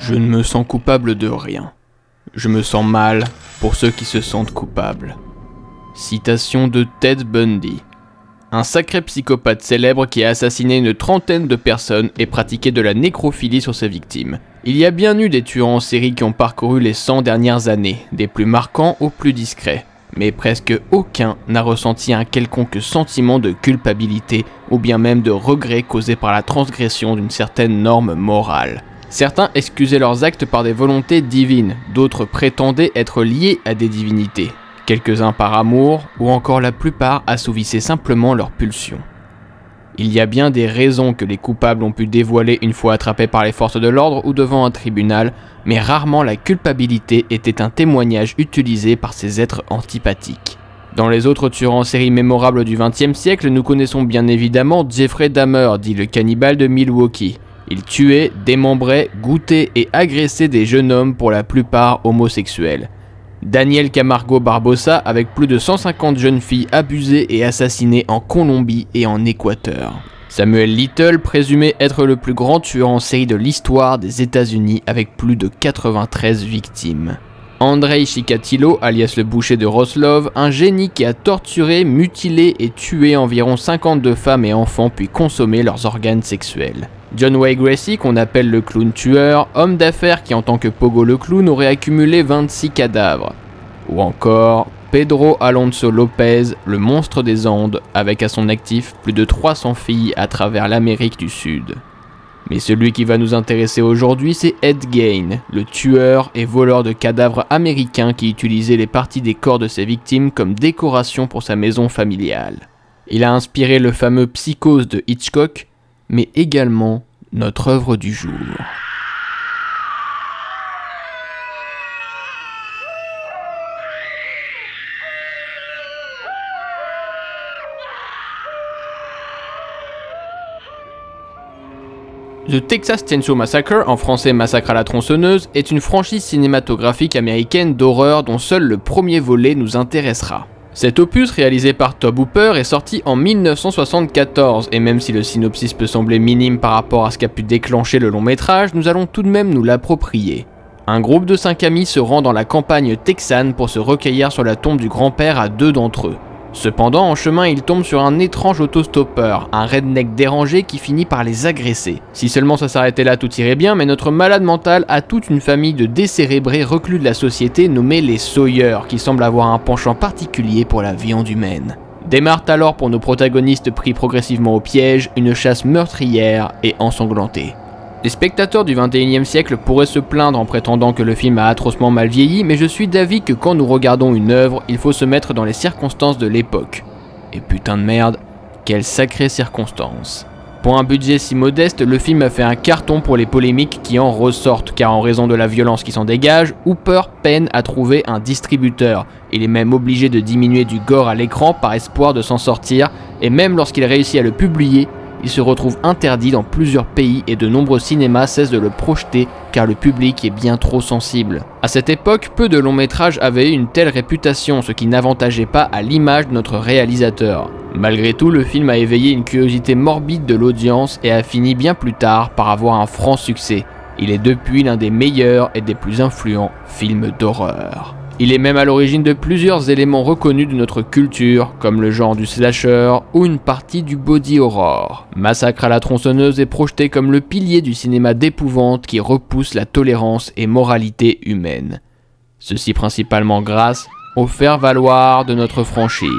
Je ne me sens coupable de rien. Je me sens mal pour ceux qui se sentent coupables. Citation de Ted Bundy. Un sacré psychopathe célèbre qui a assassiné une trentaine de personnes et pratiqué de la nécrophilie sur ses victimes. Il y a bien eu des tueurs en série qui ont parcouru les 100 dernières années, des plus marquants aux plus discrets. Mais presque aucun n'a ressenti un quelconque sentiment de culpabilité ou bien même de regret causé par la transgression d'une certaine norme morale. Certains excusaient leurs actes par des volontés divines, d'autres prétendaient être liés à des divinités. Quelques-uns par amour, ou encore la plupart assouvissaient simplement leurs pulsions. Il y a bien des raisons que les coupables ont pu dévoiler une fois attrapés par les forces de l'ordre ou devant un tribunal, mais rarement la culpabilité était un témoignage utilisé par ces êtres antipathiques. Dans les autres tueurs en série mémorables du XXe siècle, nous connaissons bien évidemment Jeffrey Dahmer, dit le cannibale de Milwaukee. Il tuait, démembrait, goûtait et agressait des jeunes hommes pour la plupart homosexuels. Daniel Camargo Barbosa avec plus de 150 jeunes filles abusées et assassinées en Colombie et en Équateur. Samuel Little, présumé être le plus grand tueur en série de l'histoire des États-Unis avec plus de 93 victimes. Andrei Chikatilo, alias le boucher de Roslov, un génie qui a torturé, mutilé et tué environ 52 femmes et enfants puis consommé leurs organes sexuels. John Wayne Gacy, qu'on appelle le clown tueur, homme d'affaires qui en tant que Pogo le clown aurait accumulé 26 cadavres. Ou encore Pedro Alonso Lopez, le monstre des Andes, avec à son actif plus de 300 filles à travers l'Amérique du Sud. Mais celui qui va nous intéresser aujourd'hui, c'est Ed Gein, le tueur et voleur de cadavres américain qui utilisait les parties des corps de ses victimes comme décoration pour sa maison familiale. Il a inspiré le fameux Psychose de Hitchcock, mais également notre œuvre du jour. The Texas Chainsaw Massacre, en français Massacre à la tronçonneuse, est une franchise cinématographique américaine d'horreur dont seul le premier volet nous intéressera. Cet opus réalisé par Tobe Hooper est sorti en 1974 et même si le synopsis peut sembler minime par rapport à ce qu'a pu déclencher le long métrage, nous allons tout de même nous l'approprier. Un groupe de 5 amis se rend dans la campagne texane pour se recueillir sur la tombe du grand-père à 2 d'entre eux. Cependant, en chemin, ils tombent sur un étrange autostoppeur, un redneck dérangé qui finit par les agresser. Si seulement ça s'arrêtait là, tout irait bien, mais notre malade mental a toute une famille de décérébrés reclus de la société nommés les Sawyer, qui semblent avoir un penchant particulier pour la viande humaine. Démarre alors pour nos protagonistes pris progressivement au piège, une chasse meurtrière et ensanglantée. Les spectateurs du XXIe siècle pourraient se plaindre en prétendant que le film a atrocement mal vieilli, mais je suis d'avis que quand nous regardons une œuvre, il faut se mettre dans les circonstances de l'époque. Et putain de merde, quelles sacrées circonstances. Pour un budget si modeste, le film a fait un carton pour les polémiques qui en ressortent, car en raison de la violence qui s'en dégage, Hooper peine à trouver un distributeur. Il est même obligé de diminuer du gore à l'écran par espoir de s'en sortir, et même lorsqu'il réussit à le publier, il se retrouve interdit dans plusieurs pays et de nombreux cinémas cessent de le projeter car le public est bien trop sensible. À cette époque, peu de longs métrages avaient eu une telle réputation, ce qui n'avantageait pas à l'image de notre réalisateur. Malgré tout, le film a éveillé une curiosité morbide de l'audience et a fini bien plus tard par avoir un franc succès. Il est depuis l'un des meilleurs et des plus influents films d'horreur. Il est même à l'origine de plusieurs éléments reconnus de notre culture, comme le genre du slasher ou une partie du body horror. Massacre à la tronçonneuse est projeté comme le pilier du cinéma d'épouvante qui repousse la tolérance et moralité humaine. Ceci principalement grâce au faire-valoir de notre franchise.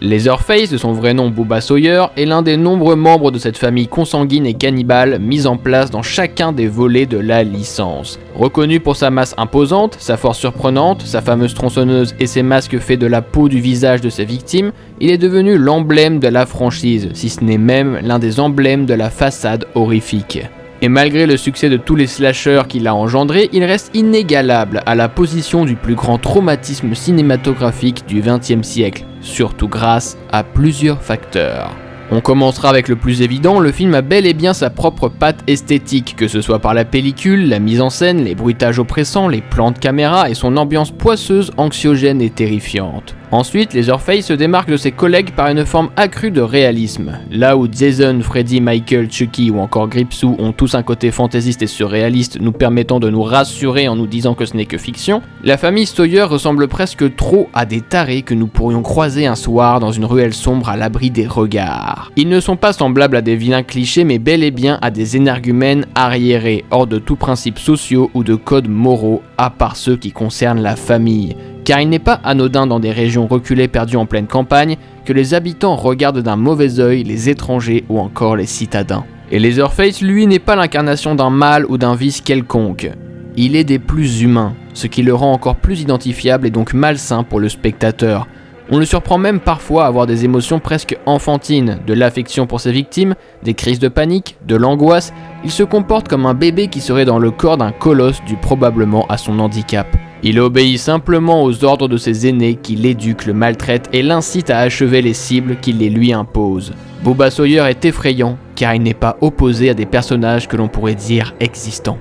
Leatherface, de son vrai nom Bubba Sawyer, est l'un des nombreux membres de cette famille consanguine et cannibale mise en place dans chacun des volets de la licence. Reconnu pour sa masse imposante, sa force surprenante, sa fameuse tronçonneuse et ses masques faits de la peau du visage de ses victimes, il est devenu l'emblème de la franchise, si ce n'est même l'un des emblèmes de la façade horrifique. Et malgré le succès de tous les slashers qu'il a engendrés, il reste inégalable à la position du plus grand traumatisme cinématographique du XXe siècle, surtout grâce à plusieurs facteurs. On commencera avec le plus évident, le film a bel et bien sa propre patte esthétique, que ce soit par la pellicule, la mise en scène, les bruitages oppressants, les plans de caméra et son ambiance poisseuse, anxiogène et terrifiante. Ensuite, Leatherface se démarque de ses collègues par une forme accrue de réalisme. Là où Jason, Freddy, Michael, Chucky ou encore Gripsou ont tous un côté fantaisiste et surréaliste nous permettant de nous rassurer en nous disant que ce n'est que fiction, la famille Sawyer ressemble presque trop à des tarés que nous pourrions croiser un soir dans une ruelle sombre à l'abri des regards. Ils ne sont pas semblables à des vilains clichés mais bel et bien à des énergumènes arriérés, hors de tout principe sociaux ou de codes moraux, à part ceux qui concernent la famille. Car il n'est pas anodin dans des régions reculées perdues en pleine campagne que les habitants regardent d'un mauvais œil les étrangers ou encore les citadins. Et Leatherface, lui, n'est pas l'incarnation d'un mal ou d'un vice quelconque. Il est des plus humains, ce qui le rend encore plus identifiable et donc malsain pour le spectateur. On le surprend même parfois à avoir des émotions presque enfantines, de l'affection pour ses victimes, des crises de panique, de l'angoisse. Il se comporte comme un bébé qui serait dans le corps d'un colosse dû probablement à son handicap. Il obéit simplement aux ordres de ses aînés qui l'éduquent, le maltraitent et l'incitent à achever les cibles qu'il les lui impose. Bubba Sawyer est effrayant car il n'est pas opposé à des personnages que l'on pourrait dire existants.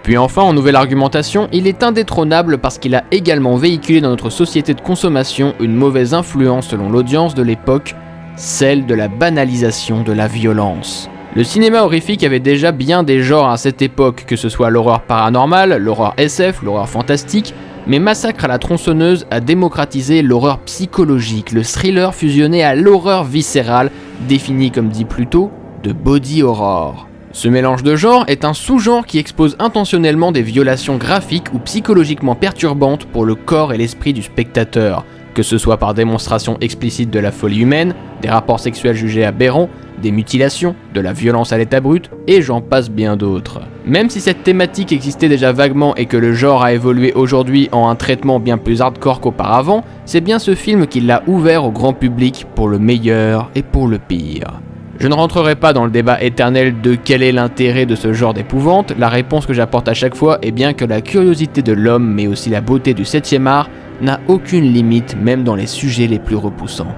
Puis enfin, en nouvelle argumentation, il est indétrônable parce qu'il a également véhiculé dans notre société de consommation une mauvaise influence selon l'audience de l'époque, celle de la banalisation de la violence. Le cinéma horrifique avait déjà bien des genres à cette époque, que ce soit l'horreur paranormale, l'horreur SF, l'horreur fantastique, mais Massacre à la tronçonneuse a démocratisé l'horreur psychologique, le thriller fusionné à l'horreur viscérale, défini comme dit plus tôt, de body horror. Ce mélange de genres est un sous-genre qui expose intentionnellement des violations graphiques ou psychologiquement perturbantes pour le corps et l'esprit du spectateur, que ce soit par démonstration explicite de la folie humaine, des rapports sexuels jugés aberrants, des mutilations, de la violence à l'état brut, et j'en passe bien d'autres. Même si cette thématique existait déjà vaguement et que le genre a évolué aujourd'hui en un traitement bien plus hardcore qu'auparavant, c'est bien ce film qui l'a ouvert au grand public pour le meilleur et pour le pire. Je ne rentrerai pas dans le débat éternel de quel est l'intérêt de ce genre d'épouvante, la réponse que j'apporte à chaque fois est bien que la curiosité de l'homme mais aussi la beauté du 7e art n'a aucune limite même dans les sujets les plus repoussants.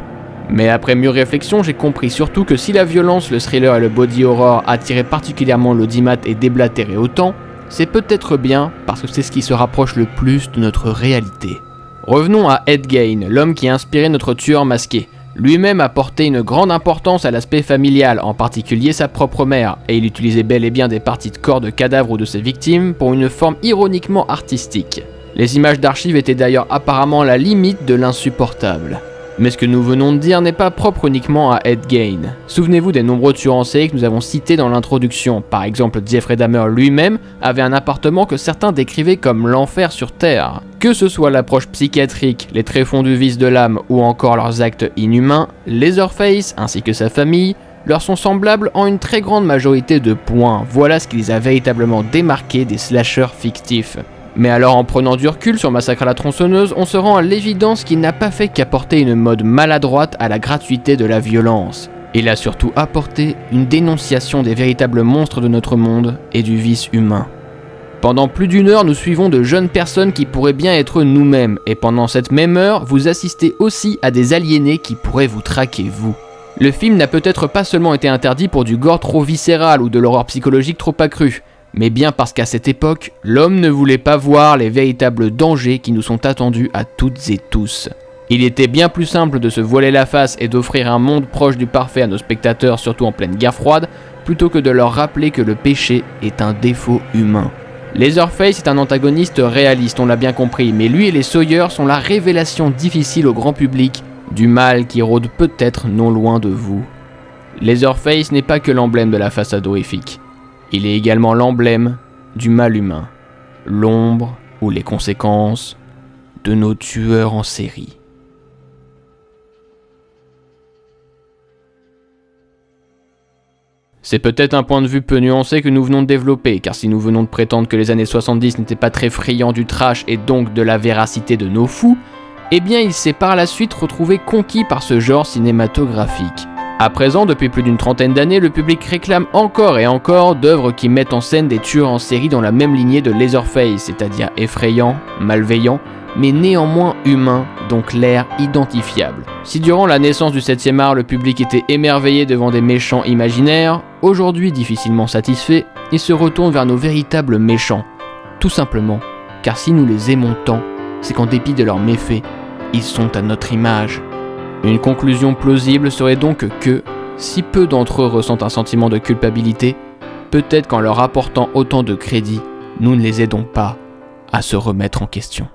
Mais après mûre réflexion, j'ai compris surtout que si la violence, le thriller et le body horror attiraient particulièrement l'audimat et déblatéraient autant, c'est peut-être bien parce que c'est ce qui se rapproche le plus de notre réalité. Revenons à Ed Gein, l'homme qui a inspiré notre tueur masqué. Lui-même a porté une grande importance à l'aspect familial, en particulier sa propre mère, et il utilisait bel et bien des parties de corps de cadavres ou de ses victimes pour une forme ironiquement artistique. Les images d'archives étaient d'ailleurs apparemment la limite de l'insupportable. Mais ce que nous venons de dire n'est pas propre uniquement à Ed Gein. Souvenez-vous des nombreux tueurs en série que nous avons cités dans l'introduction. Par exemple, Jeffrey Dahmer lui-même avait un appartement que certains décrivaient comme l'enfer sur Terre. Que ce soit l'approche psychiatrique, les tréfonds du vice de l'âme ou encore leurs actes inhumains, Leatherface ainsi que sa famille leur sont semblables en une très grande majorité de points. Voilà ce qui les a véritablement démarqués des slashers fictifs. Mais alors en prenant du recul sur Massacre à la tronçonneuse, on se rend à l'évidence qu'il n'a pas fait qu'apporter une mode maladroite à la gratuité de la violence. Il a surtout apporté une dénonciation des véritables monstres de notre monde et du vice humain. Pendant plus d'une heure, nous suivons de jeunes personnes qui pourraient bien être nous-mêmes, et pendant cette même heure, vous assistez aussi à des aliénés qui pourraient vous traquer vous. Le film n'a peut-être pas seulement été interdit pour du gore trop viscéral ou de l'horreur psychologique trop accrue, mais bien parce qu'à cette époque, l'homme ne voulait pas voir les véritables dangers qui nous sont attendus à toutes et tous. Il était bien plus simple de se voiler la face et d'offrir un monde proche du parfait à nos spectateurs, surtout en pleine guerre froide, plutôt que de leur rappeler que le péché est un défaut humain. Leatherface est un antagoniste réaliste, on l'a bien compris, mais lui et les Sawyer sont la révélation difficile au grand public du mal qui rôde peut-être non loin de vous. Leatherface n'est pas que l'emblème de la façade horrifique. Il est également l'emblème du mal humain, l'ombre ou les conséquences de nos tueurs en série. C'est peut-être un point de vue peu nuancé que nous venons de développer, car si nous venons de prétendre que les années 70 n'étaient pas très friands du trash et donc de la véracité de nos fous, eh bien il s'est par la suite retrouvé conquis par ce genre cinématographique. À présent, depuis plus d'une trentaine d'années, le public réclame encore et encore d'œuvres qui mettent en scène des tueurs en série dans la même lignée de Leatherface, c'est-à-dire effrayants, malveillants, mais néanmoins humains, donc l'air identifiable. Si durant la naissance du 7e art, le public était émerveillé devant des méchants imaginaires, aujourd'hui difficilement satisfait, il se retourne vers nos véritables méchants. Tout simplement, car si nous les aimons tant, c'est qu'en dépit de leurs méfaits, ils sont à notre image. Une conclusion plausible serait donc que, si peu d'entre eux ressentent un sentiment de culpabilité, peut-être qu'en leur apportant autant de crédit, nous ne les aidons pas à se remettre en question.